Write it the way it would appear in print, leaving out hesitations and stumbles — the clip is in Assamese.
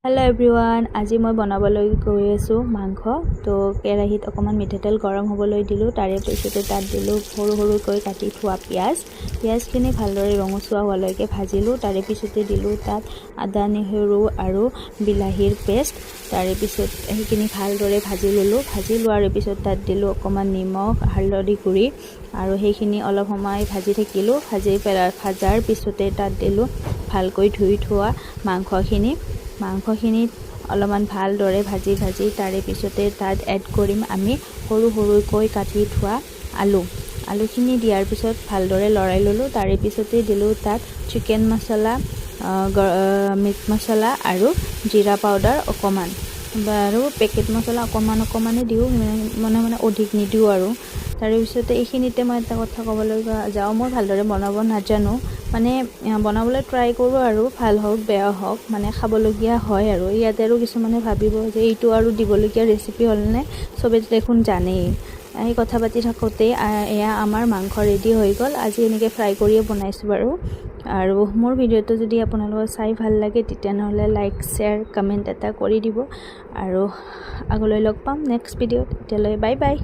হেল্ল' এভৰিৱান, আজি মই বনাবলৈ গৈ আছোঁ মাংস। তো কেৰাহীত অকণমান মিঠাতেল গৰম হ'বলৈ দিলোঁ। তাৰে পিছতে তাত দিলোঁ সৰু সৰুকৈ কাটি থোৱা পিঁয়াজখিনি ভালদৰে ৰঙচুৱা হোৱালৈকে ভাজিলোঁ। তাৰে পিছতে দিলোঁ তাত আদা নহৰু আৰু বিলাহীৰ পেষ্ট। তাৰে পিছত সেইখিনি ভালদৰে ভাজি ল'লোঁ। ভাজি লোৱাৰ পিছত তাত দিলোঁ অকণমান নিমখ, হালধি গুড়ি আৰু সেইখিনি অলপ সময় ভাজি থাকিলোঁ। ভাজাৰ পিছতে তাত দিলোঁ ভালকৈ ধুই থোৱা মাংসখিনি অলপমান ভালদৰে ভাজি তাৰে পিছতে তাত এড কৰিম আমি সৰু সৰুকৈ কাটি থোৱা আলুখিনি দিয়াৰ পিছত ভালদৰে লৰাই ল'লোঁ। তাৰে পিছতে দিলোঁ তাত চিকেন মছলা, মিট মছলা আৰু জিৰা পাউডাৰ অকণমান আৰু পেকেট মছলা অকণমানে দিওঁ, মানে অধিক নিদিওঁ আৰু। তাৰে পিছতে এইখিনিতে মই এটা কথা ক'বলৈ যাওঁ, মই ভালদৰে বনাব নাজানো, মানে বনাবলৈ ট্ৰাই কৰোঁ আৰু ভাল হওক বেয়া হওক মানে খাবলগীয়া হয় আৰু। ইয়াতে আৰু কিছুমানে ভাবিব যে এইটো আৰু দিবলগীয়া ৰেচিপি হ'লনে, চবেই দেখোন জানেই। এই কথা পাতি থাকোঁতেই এয়া আমাৰ মাংস ৰেডি হৈ গ'ল। আজি এনেকৈ ফ্ৰাই কৰিয়ে বনাইছোঁ বাৰু। আৰু মোৰ ভিডিঅ'টো যদি আপোনালোকৰ চাই ভাল লাগে তেতিয়াহ'লে লাইক শ্বেয়াৰ কমেণ্ট এটা কৰি দিব আৰু আগলৈ লগ পাম নেক্সট ভিডিঅ'ত। এতিয়ালৈ বাই বাই।